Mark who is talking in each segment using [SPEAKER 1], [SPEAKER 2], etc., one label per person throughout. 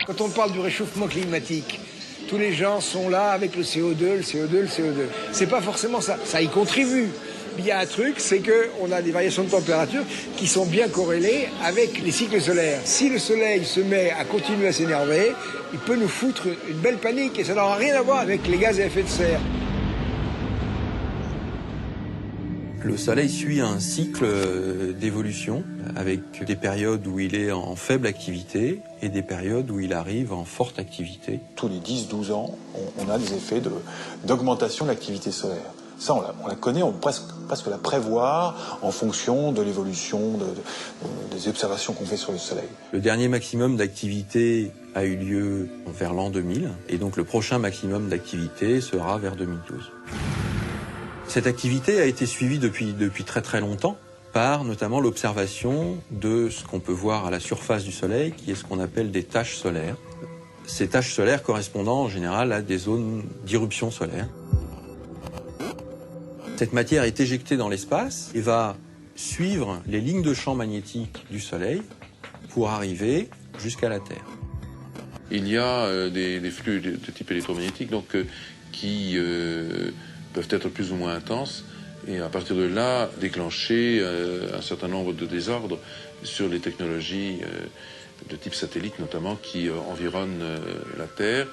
[SPEAKER 1] Quand on parle du réchauffement climatique, tous les gens sont là avec le CO2, le CO2, le CO2. C'est pas forcément ça. Ça y contribue. Il y a un truc, c'est qu'on a des variations de température qui sont bien corrélées avec les cycles solaires. Si le soleil se met à continuer à s'énerver, il peut nous foutre une belle panique et ça n'aura rien à voir avec les gaz à effet de serre.
[SPEAKER 2] Le Soleil suit un cycle d'évolution avec des périodes où il est en faible activité et des périodes où il arrive en forte activité.
[SPEAKER 3] Tous les 10-12 ans, on a des effets d'augmentation de l'activité solaire. Ça, on la connaît, on peut presque la prévoir en fonction de l'évolution des observations qu'on fait sur le Soleil.
[SPEAKER 2] Le dernier maximum d'activité a eu lieu vers l'an 2000 et donc le prochain maximum d'activité sera vers 2012. Cette activité a été suivie depuis très très longtemps par notamment l'observation de ce qu'on peut voir à la surface du Soleil, qui est ce qu'on appelle des taches solaires. Ces taches solaires correspondant en général à des zones d'irruption solaire. Cette matière est éjectée dans l'espace et va suivre les lignes de champ magnétique du Soleil pour arriver jusqu'à la Terre.
[SPEAKER 4] Il y a des flux de type électromagnétique qui peuvent être plus ou moins intenses et à partir de là déclencher un certain nombre de désordres sur les technologies de type satellite notamment qui environnent la Terre.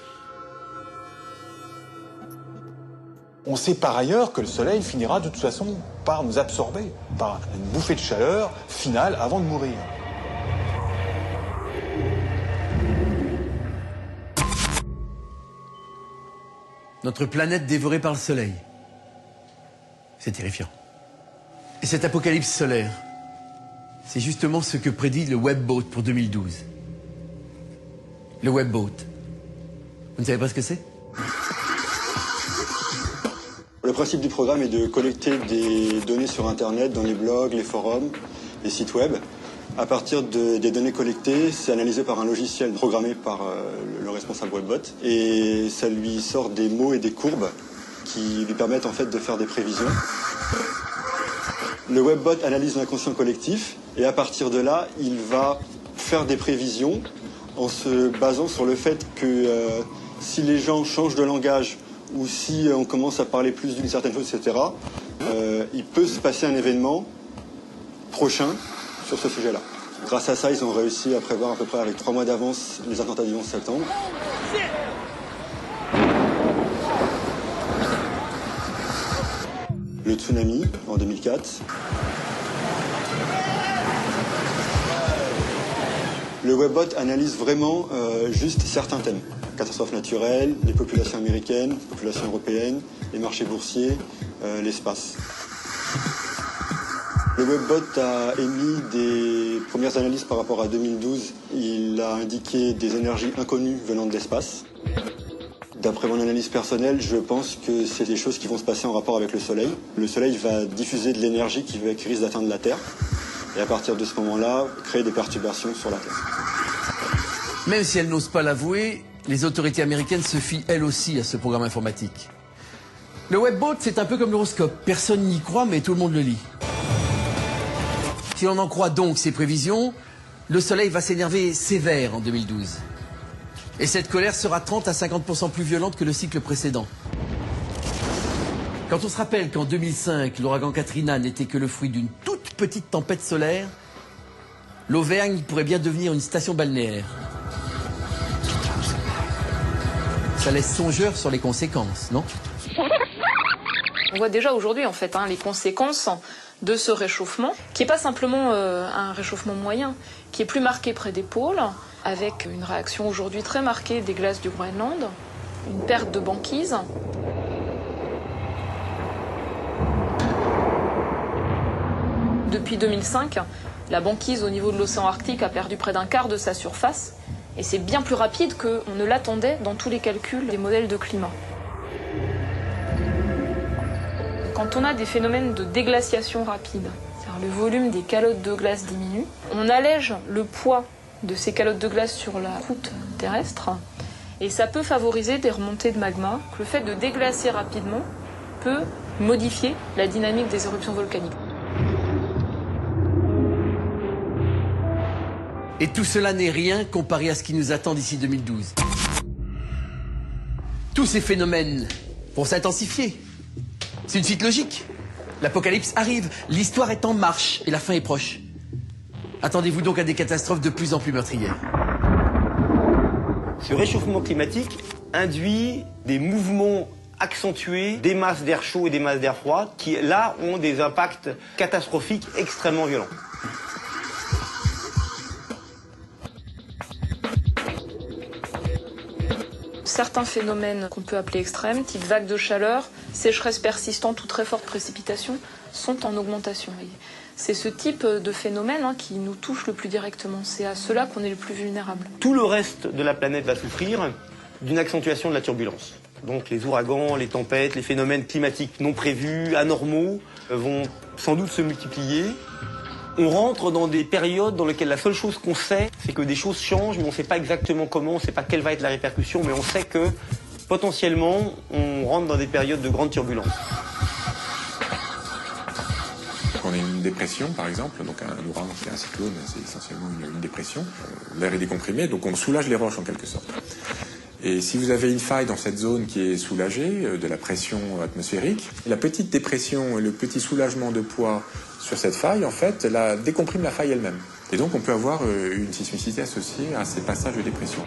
[SPEAKER 3] On sait par ailleurs que le Soleil finira de toute façon par nous absorber, par une bouffée de chaleur finale avant de mourir.
[SPEAKER 5] Notre planète dévorée par le Soleil. C'est terrifiant. Et cet apocalypse solaire, c'est justement ce que prédit le Webboat pour 2012. Le Webboat. Vous ne savez pas ce que c'est ?
[SPEAKER 6] Le principe du programme est de collecter des données sur Internet, dans les blogs, les forums, les sites web. À partir des données collectées, c'est analysé par un logiciel programmé par le responsable Webbot. Et ça lui sort des mots et des courbes qui lui permettent en fait de faire des prévisions. Le Webbot analyse l'inconscient collectif et à partir de là, il va faire des prévisions en se basant sur le fait que si les gens changent de langage ou si on commence à parler plus d'une certaine chose, etc., il peut se passer un événement prochain sur ce sujet-là. Grâce à ça, ils ont réussi à prévoir à peu près avec 3 mois d'avance les attentats du 11 septembre. Le tsunami en 2004. Le Webbot analyse vraiment juste certains thèmes. Catastrophes naturelles, les populations américaines, les populations européennes, les marchés boursiers, l'espace. Le Webbot a émis des premières analyses par rapport à 2012. Il a indiqué des énergies inconnues venant de l'espace. D'après mon analyse personnelle, je pense que c'est des choses qui vont se passer en rapport avec le Soleil. Le Soleil va diffuser de l'énergie qui risque d'atteindre la Terre. Et à partir de ce moment-là, créer des perturbations sur la Terre.
[SPEAKER 5] Même si elles n'osent pas l'avouer, les autorités américaines se fient elles aussi à ce programme informatique. Le Webboat, c'est un peu comme l'horoscope. Personne n'y croit, mais tout le monde le lit. Si l'on en croit donc ces prévisions, le Soleil va s'énerver sévère en 2012. Et cette colère sera 30 à 50% plus violente que le cycle précédent. Quand on se rappelle qu'en 2005, l'ouragan Katrina n'était que le fruit d'une toute petite tempête solaire, l'Auvergne pourrait bien devenir une station balnéaire. Ça laisse songeur sur les conséquences, non ?
[SPEAKER 7] On voit déjà aujourd'hui en fait les conséquences de ce réchauffement, qui n'est pas simplement un réchauffement moyen, qui est plus marqué près des pôles, avec une réaction aujourd'hui très marquée des glaces du Groenland, une perte de banquise. Depuis 2005, la banquise au niveau de l'océan Arctique a perdu près d'un quart de sa surface, et c'est bien plus rapide qu'on ne l'attendait dans tous les calculs des modèles de climat. Quand on a des phénomènes de déglaciation rapide, c'est-à-dire le volume des calottes de glace diminue, on allège le poids de ces calottes de glace sur la croûte terrestre et ça peut favoriser des remontées de magma. Le fait de déglacer rapidement peut modifier la dynamique des éruptions volcaniques.
[SPEAKER 5] Et tout cela n'est rien comparé à ce qui nous attend d'ici 2012. Tous ces phénomènes vont s'intensifier. C'est une suite logique. L'apocalypse arrive, l'histoire est en marche et la fin est proche. Attendez-vous donc à des catastrophes de plus en plus meurtrières.
[SPEAKER 8] Ce réchauffement climatique induit des mouvements accentués des masses d'air chaud et des masses d'air froid qui, là, ont des impacts catastrophiques extrêmement violents.
[SPEAKER 7] Certains phénomènes qu'on peut appeler extrêmes, type vagues de chaleur, sécheresse persistante ou très forte précipitation, sont en augmentation. C'est ce type de phénomène qui nous touche le plus directement. C'est à cela qu'on est le plus vulnérable.
[SPEAKER 8] Tout le reste de la planète va souffrir d'une accentuation de la turbulence. Donc les ouragans, les tempêtes, les phénomènes climatiques non prévus, anormaux, vont sans doute se multiplier. On rentre dans des périodes dans lesquelles la seule chose qu'on sait, c'est que des choses changent, mais on ne sait pas exactement comment, on ne sait pas quelle va être la répercussion, mais on sait que, potentiellement, on rentre dans des périodes de grande turbulence.
[SPEAKER 9] On a une dépression, par exemple, donc un ouragan, c'est un cyclone, c'est essentiellement une dépression. L'air est décomprimé, donc on soulage les roches en quelque sorte. Et si vous avez une faille dans cette zone qui est soulagée de la pression atmosphérique, la petite dépression et le petit soulagement de poids sur cette faille, en fait, décomprime la faille elle-même. Et donc on peut avoir une sismicité associée à ces passages de dépression.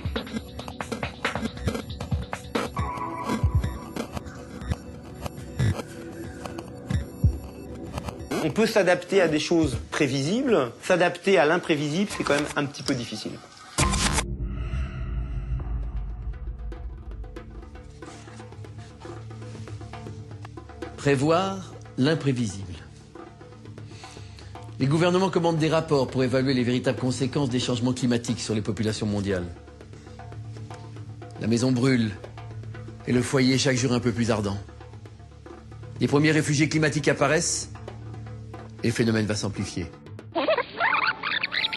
[SPEAKER 8] On peut s'adapter à des choses prévisibles. S'adapter à l'imprévisible, c'est quand même un petit peu difficile.
[SPEAKER 5] Prévoir l'imprévisible. Les gouvernements commandent des rapports pour évaluer les véritables conséquences des changements climatiques sur les populations mondiales. La maison brûle et le foyer est chaque jour un peu plus ardent. Les premiers réfugiés climatiques apparaissent et le phénomène va s'amplifier.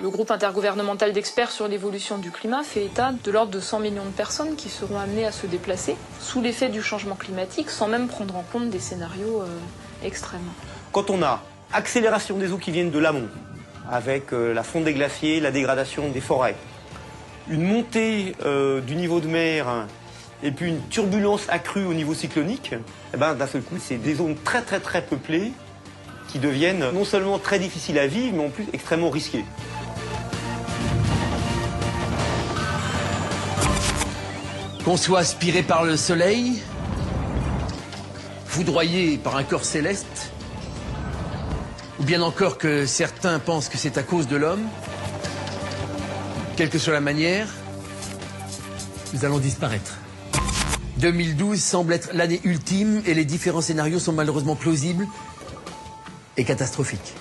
[SPEAKER 7] Le groupe intergouvernemental d'experts sur l'évolution du climat fait état de l'ordre de 100 millions de personnes qui seront amenées à se déplacer sous l'effet du changement climatique sans même prendre en compte des scénarios extrêmes.
[SPEAKER 8] Quand on a accélération des eaux qui viennent de l'amont, avec la fonte des glaciers, la dégradation des forêts, une montée du niveau de mer et puis une turbulence accrue au niveau cyclonique, d'un seul coup, c'est des zones très très très peuplées qui deviennent non seulement très difficiles à vivre, mais en plus extrêmement risquées.
[SPEAKER 5] Qu'on soit aspiré par le soleil, foudroyé par un corps céleste, ou bien encore que certains pensent que c'est à cause de l'homme, quelle que soit la manière, nous allons disparaître. 2012 semble être l'année ultime et les différents scénarios sont malheureusement plausibles et catastrophiques.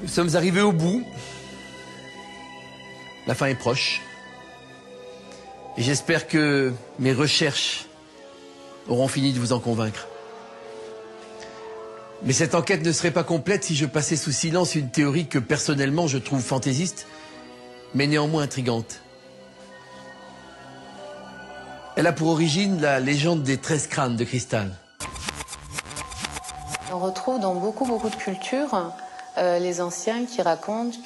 [SPEAKER 5] Nous sommes arrivés au bout. La fin est proche. Et j'espère que mes recherches auront fini de vous en convaincre. Mais cette enquête ne serait pas complète si je passais sous silence une théorie que personnellement je trouve fantaisiste, mais néanmoins intrigante. Elle a pour origine la légende des 13 crânes de cristal.
[SPEAKER 10] On retrouve dans beaucoup de cultures les anciens qui racontent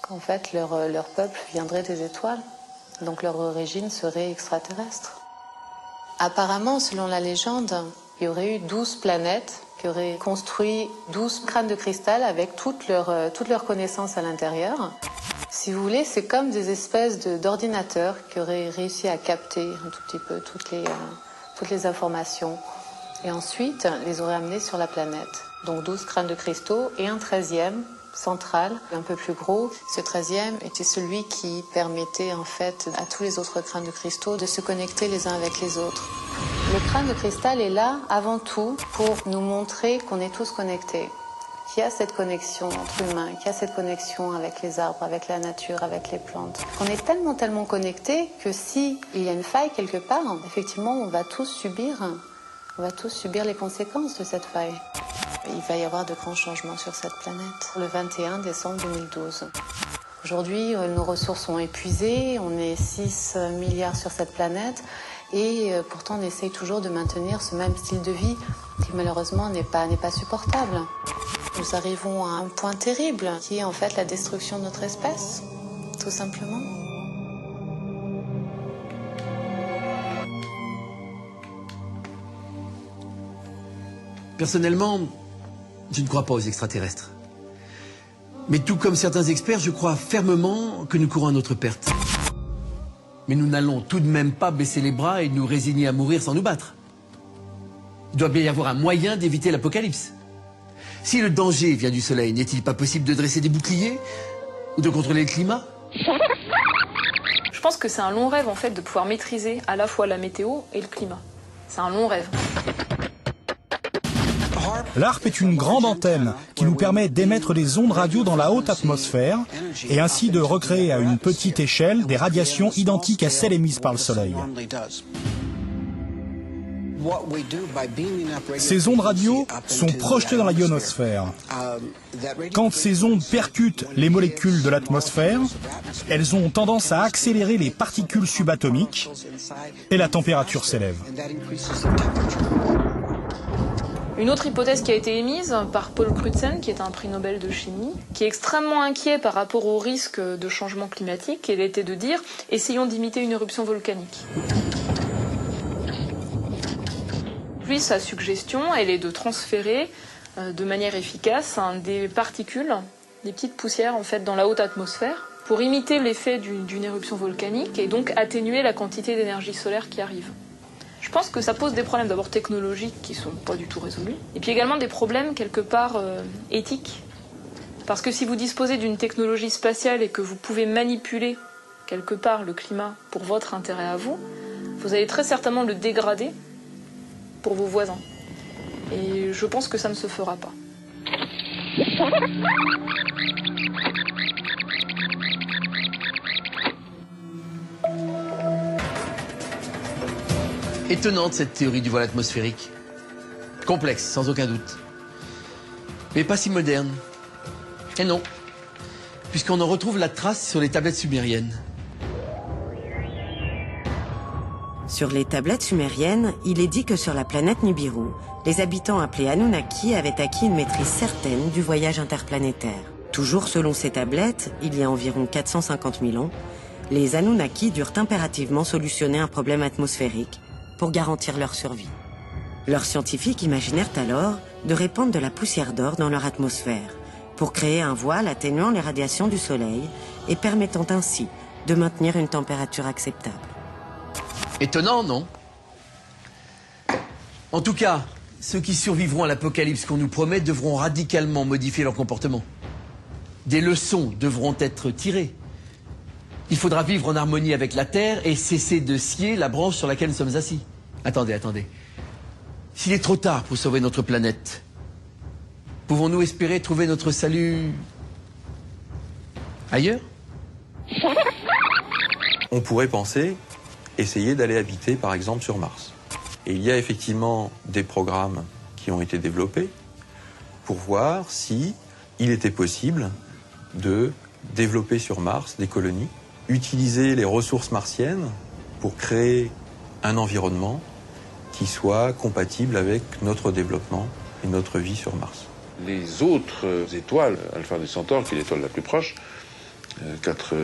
[SPEAKER 10] qu'en fait leur peuple viendrait des étoiles, donc leur origine serait extraterrestre. Apparemment, selon la légende, il y aurait eu 12 planètes qui auraient construit 12 crânes de cristal avec toutes leurs connaissances à l'intérieur. Si vous voulez, c'est comme des espèces d'ordinateurs qui auraient réussi à capter un tout petit peu toutes les informations. Et ensuite, les auraient amenés sur la planète. Donc 12 crânes de cristaux et un 13e central, un peu plus gros. Ce 13e était celui qui permettait en fait à tous les autres crânes de cristaux de se connecter les uns avec les autres. Le crâne de cristal est là avant tout pour nous montrer qu'on est tous connectés, qu'il y a cette connexion entre humains, qu'il y a cette connexion avec les arbres, avec la nature, avec les plantes. On est tellement connectés que si il y a une faille quelque part, effectivement, on va tous subir les conséquences de cette faille. Il va y avoir de grands changements sur cette planète. Le 21 décembre 2012. Aujourd'hui, nos ressources sont épuisées, on est 6 milliards sur cette planète et pourtant on essaye toujours de maintenir ce même style de vie qui malheureusement n'est pas supportable. Nous arrivons à un point terrible, qui est en fait la destruction de notre espèce, tout simplement.
[SPEAKER 5] Personnellement, je ne crois pas aux extraterrestres. Mais tout comme certains experts, je crois fermement que nous courons à notre perte. Mais nous n'allons tout de même pas baisser les bras et nous résigner à mourir sans nous battre. Il doit bien y avoir un moyen d'éviter l'apocalypse. Si le danger vient du soleil, n'est-il pas possible de dresser des boucliers ou de contrôler le climat?
[SPEAKER 7] Je pense que c'est un long rêve en fait de pouvoir maîtriser à la fois la météo et le climat. C'est un long rêve.
[SPEAKER 11] L'HAARP est une grande antenne qui nous permet d'émettre des ondes radio dans la haute atmosphère et ainsi de recréer à une petite échelle des radiations identiques à celles émises par le Soleil. Ces ondes radio sont projetées dans la ionosphère. Quand ces ondes percutent les molécules de l'atmosphère, elles ont tendance à accélérer les particules subatomiques et la température s'élève.
[SPEAKER 7] Une autre hypothèse qui a été émise par Paul Crutzen, qui est un prix Nobel de chimie, qui est extrêmement inquiet par rapport au risque de changement climatique, elle était de dire « essayons d'imiter une éruption volcanique ». Lui, sa suggestion, elle est de transférer de manière efficace des particules, des petites poussières en fait, dans la haute atmosphère, pour imiter l'effet d'une éruption volcanique et donc atténuer la quantité d'énergie solaire qui arrive. Je pense que ça pose des problèmes d'abord technologiques qui ne sont pas du tout résolus, et puis également des problèmes quelque part éthiques. Parce que si vous disposez d'une technologie spatiale et que vous pouvez manipuler quelque part le climat pour votre intérêt à vous, vous allez très certainement le dégrader pour vos voisins. Et je pense que ça ne se fera pas.
[SPEAKER 5] Étonnante cette théorie du voile atmosphérique. Complexe, sans aucun doute. Mais pas si moderne. Et non, puisqu'on en retrouve la trace sur les tablettes sumériennes.
[SPEAKER 12] Sur les tablettes sumériennes, il est dit que sur la planète Nibiru, les habitants appelés Anunnaki avaient acquis une maîtrise certaine du voyage interplanétaire. Toujours selon ces tablettes, il y a environ 450 000 ans, les Anunnaki durent impérativement solutionner un problème atmosphérique pour garantir leur survie. Leurs scientifiques imaginèrent alors de répandre de la poussière d'or dans leur atmosphère pour créer un voile atténuant les radiations du soleil et permettant ainsi de maintenir une température acceptable.
[SPEAKER 5] Étonnant, non? En tout cas, ceux qui survivront à l'apocalypse qu'on nous promet devront radicalement modifier leur comportement. Des leçons devront être tirées. Il faudra vivre en harmonie avec la Terre et cesser de scier la branche sur laquelle nous sommes assis. Attendez. S'il est trop tard pour sauver notre planète, pouvons-nous espérer trouver notre salut ailleurs?
[SPEAKER 2] On pourrait penser essayer d'aller habiter par exemple sur Mars. Et il y a effectivement des programmes qui ont été développés pour voir si il était possible de développer sur Mars des colonies, utiliser les ressources martiennes pour créer un environnement qui soit compatible avec notre développement et notre vie sur Mars.
[SPEAKER 4] Les autres étoiles, Alpha des Centaures, qui est l'étoile la plus proche, 4,3